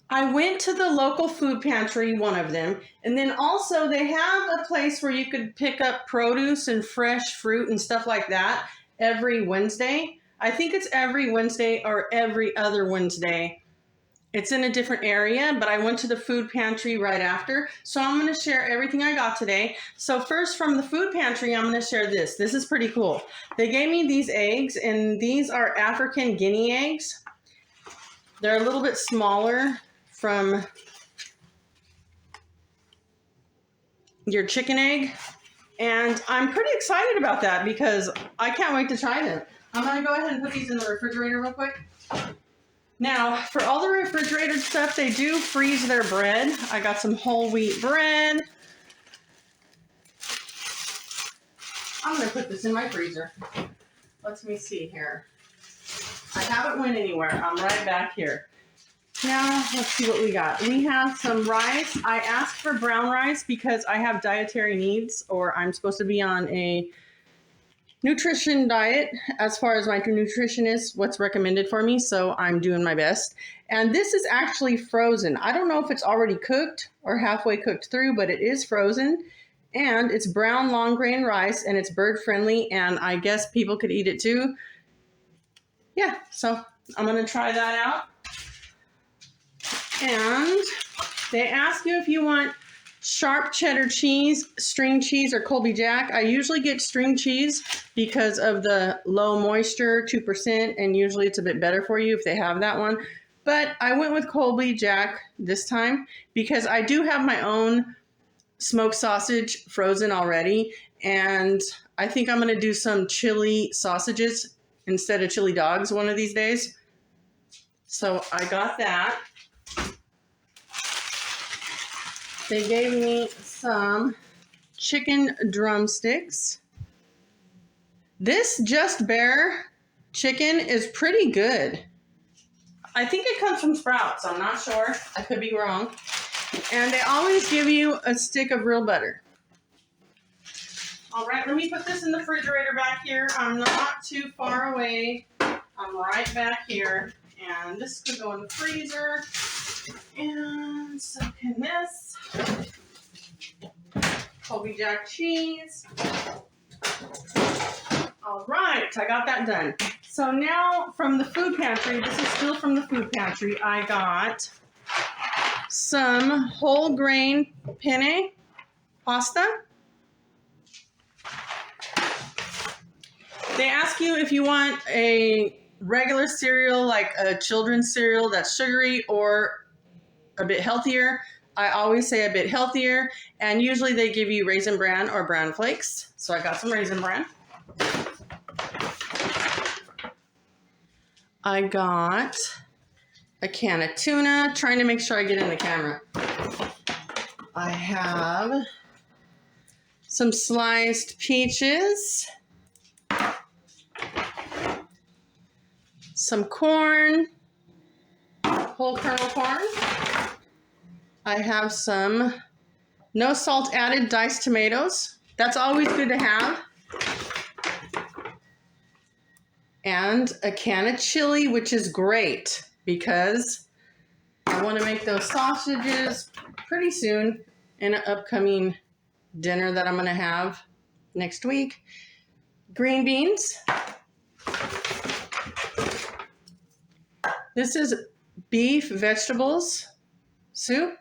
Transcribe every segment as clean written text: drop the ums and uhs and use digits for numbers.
I went to the local food pantry, one of them, and then also they have a place where you could pick up produce and fresh fruit and stuff like that every Wednesday. I think it's every Wednesday or every other Wednesday. It's in a different area, but I went to the food pantry right after. So I'm going to share everything I got today. So first from the food pantry, I'm going to share this. This is pretty cool. They gave me these eggs, and these are African guinea eggs. They're a little bit smaller from your chicken egg. And I'm pretty excited about that because I can't wait to try them. I'm going to go ahead and put these in the refrigerator real quick. Now, for all the refrigerated stuff, they do freeze their bread. I got some whole wheat bread. I'm going to put this in my freezer. Let me see here. I haven't went anywhere. I'm right back here. Now, let's see what we got. We have some rice. I asked for brown rice because I have dietary needs, or I'm supposed to be on a nutrition diet as far as my nutrition is what's recommended for me, so I'm doing my best. And this is actually frozen. I don't know if it's already cooked or halfway cooked through, but it is frozen. And it's brown long grain rice, and it's bird friendly, and I guess people could eat it too. Yeah, so I'm going to try that out. And they ask you if you want sharp cheddar cheese, string cheese, or Colby Jack. I usually get string cheese because of the low moisture, 2%, and usually it's a bit better for you if they have that one. But I went with Colby Jack this time because I do have my own smoked sausage frozen already, and I think I'm going to do some chili sausages instead of chili dogs one of these days. So I got that. They gave me some chicken drumsticks. This Just Bare chicken is pretty good. I think it comes from Sprouts. I'm not sure. I could be wrong. And they always give you a stick of real butter. All right, let me put this in the refrigerator back here. I'm not too far away. I'm right back here. And this could go in the freezer. And so can this. Colby Jack cheese. All right, I got that done. So now from the food pantry, this is still from the food pantry, I got some whole grain penne pasta. They ask you if you want a regular cereal, like a children's cereal that's sugary or a bit healthier. I always say a bit healthier, and usually they give you Raisin Bran or Bran Flakes. So I got some Raisin Bran. I got a can of tuna, trying to make sure I get in the camera. I have some sliced peaches, some corn, whole kernel corn. I have some no salt added diced tomatoes. That's always good to have. And a can of chili, which is great because I want to make those sausages pretty soon in an upcoming dinner that I'm going to have next week. Green beans. This is beef vegetables soup.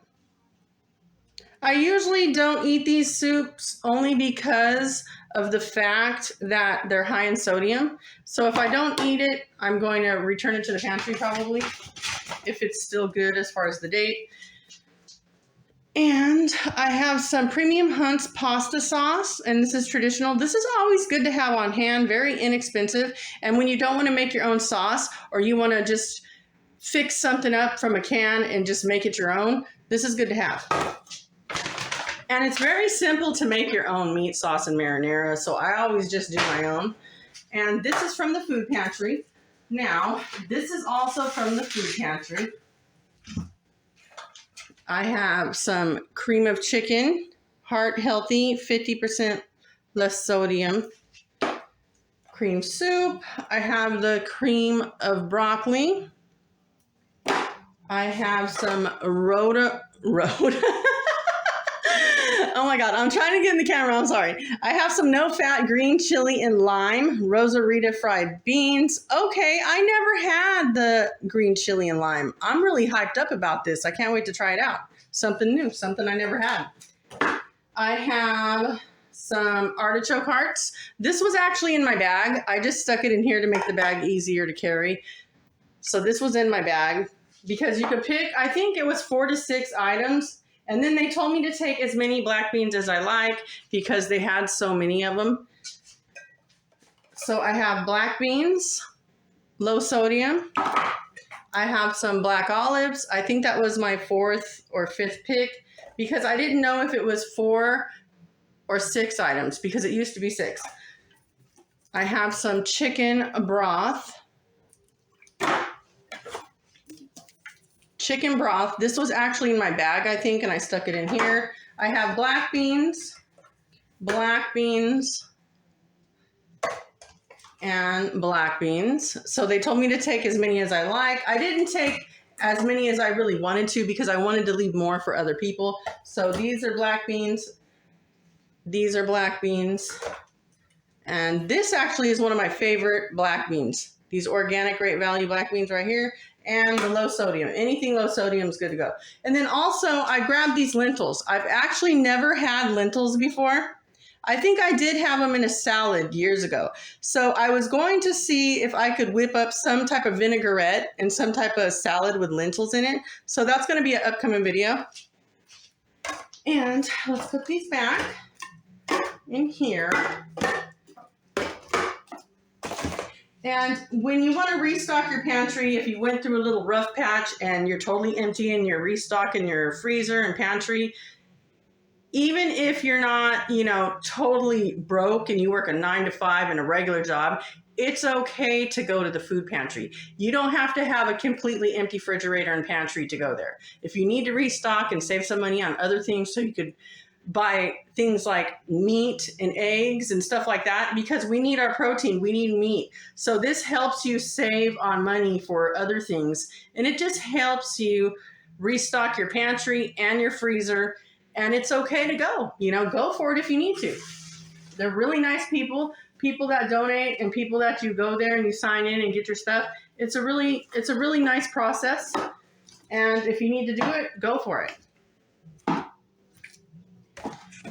I usually don't eat these soups only because of the fact that they're high in sodium. So if I don't eat it, I'm going to return it to the pantry probably, if it's still good as far as the date. And I have some Premium Hunt's pasta sauce, and this is traditional. This is always good to have on hand, very inexpensive. And when you don't want to make your own sauce, or you want to just fix something up from a can and just make it your own, this is good to have. And it's very simple to make your own meat sauce and marinara, so I always just do my own. And this is from the food pantry. Now, this is also from the food pantry. I have some cream of chicken, heart healthy, 50% less sodium. Cream soup. I have the cream of broccoli. I have some Rhoda. Oh my God, I'm trying to get in the camera. I'm sorry. I have some no-fat green chili and lime, Rosarita fried beans. Okay, I never had the green chili and lime. I'm really hyped up about this. I can't wait to try it out. Something new, something I never had. I have some artichoke hearts. This was actually in my bag. I just stuck it in here to make the bag easier to carry. So this was in my bag because you could pick, I think it was 4 to 6 items. And then they told me to take as many black beans as I like because they had so many of them. So I have black beans, low sodium. I have some black olives. I think that was my 4th or 5th pick because I didn't know if it was 4 or 6 items because it used to be 6. I have some chicken broth. Chicken broth. This was actually in my bag, I think, and I stuck it in here. I have black beans, and black beans. So they told me to take as many as I like. I didn't take as many as I really wanted to because I wanted to leave more for other people. So these are black beans. These are black beans. And this actually is one of my favorite black beans. These organic Great Value black beans right here. And the low sodium. Anything low sodium is good to go. And then also I grabbed these lentils. I've actually never had lentils before. I think I did have them in a salad years ago. So I was going to see if I could whip up some type of vinaigrette and some type of salad with lentils in it. So that's going to be an upcoming video. And let's put these back in here. And when you want to restock your pantry, if you went through a little rough patch and you're totally empty and you're restocking your freezer and pantry, even if you're not, totally broke and you work a 9 to 5 in a regular job, it's okay to go to the food pantry. You don't have to have a completely empty refrigerator and pantry to go there. If you need to restock and save some money on other things so you could buy things like meat and eggs and stuff like that, because we need our protein, we need meat. So this helps you save on money for other things. And it just helps you restock your pantry and your freezer. And it's okay to go, go for it if you need to. They're really nice people that donate and people that you go there and you sign in and get your stuff. It's a really nice process. And if you need to do it, go for it.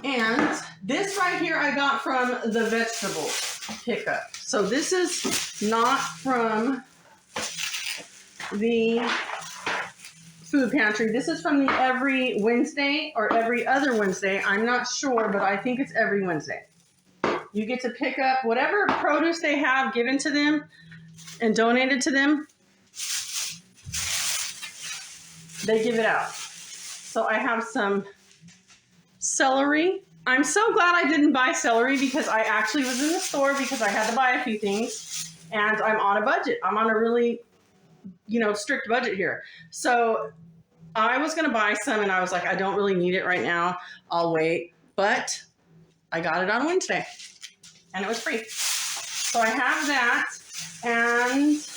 And this right here I got from the vegetable pickup. So this is not from the food pantry. This is from the every Wednesday or every other Wednesday. I'm not sure, but I think it's every Wednesday. You get to pick up whatever produce they have given to them and donated to them. They give it out. So I have some celery. I'm so glad I didn't buy celery because I actually was in the store because I had to buy a few things and I'm on a budget. I'm on a really, strict budget here. So I was going to buy some and I was like, I don't really need it right now. I'll wait. But I got it on Wednesday and it was free. So I have that and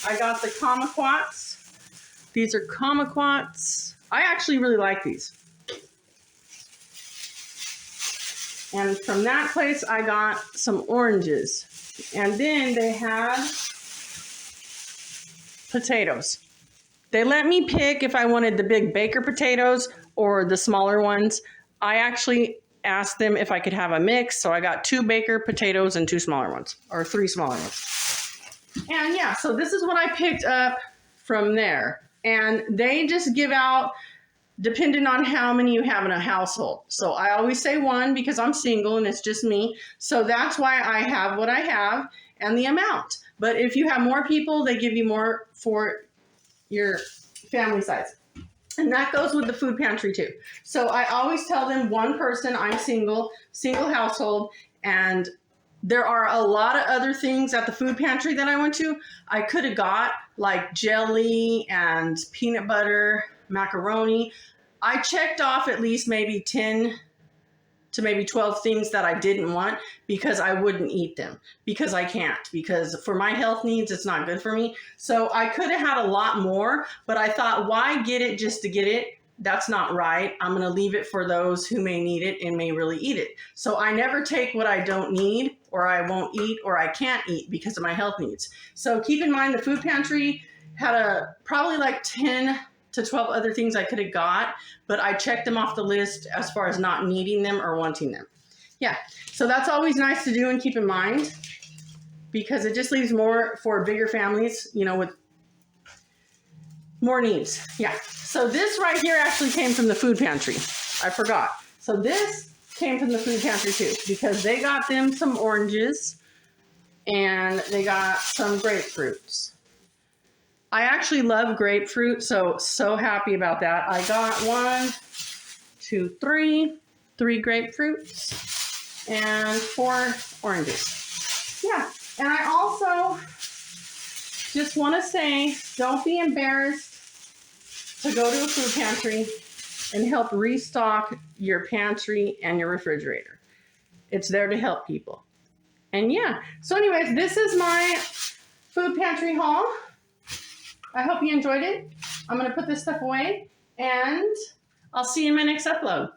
I got the kumquats. These are kumquats. I actually really like these. And from that place, I got some oranges. And then they had potatoes. They let me pick if I wanted the big baker potatoes or the smaller ones. I actually asked them if I could have a mix. So I got 2 baker potatoes and 2 smaller ones, or 3 smaller ones. And yeah, so this is what I picked up from there. And they just give out depending on how many you have in a household. So I always say 1 because I'm single and it's just me. So that's why I have what I have and the amount. But if you have more people, they give you more for your family size. And that goes with the food pantry too. So I always tell them 1 person, I'm single household, and there are a lot of other things at the food pantry that I went to. I could have got like jelly and peanut butter, macaroni. I checked off at least maybe 10 to maybe 12 things that I didn't want because I wouldn't eat them, because I can't, because for my health needs, it's not good for me. So I could have had a lot more, but I thought, why get it just to get it? That's not right. I'm going to leave it for those who may need it and may really eat it. So I never take what I don't need or I won't eat or I can't eat because of my health needs. So keep in mind the food pantry had probably like 10 to 12 other things I could have got, but I checked them off the list as far as not needing them or wanting them. Yeah, so that's always nice to do and keep in mind, because it just leaves more for bigger families, you know, with more needs. Yeah, so this right here actually came from the food pantry. I forgot. So this came from the food pantry too, because they got them some oranges and they got some grapefruits. I actually love grapefruit, so happy about that. I got 3 grapefruits and 4 oranges. Yeah, and I also just want to say, don't be embarrassed to go to a food pantry and help restock your pantry and your refrigerator. It's there to help people. And yeah, so anyways, this is my food pantry haul. I hope you enjoyed it. I'm going to put this stuff away, and I'll see you in my next upload.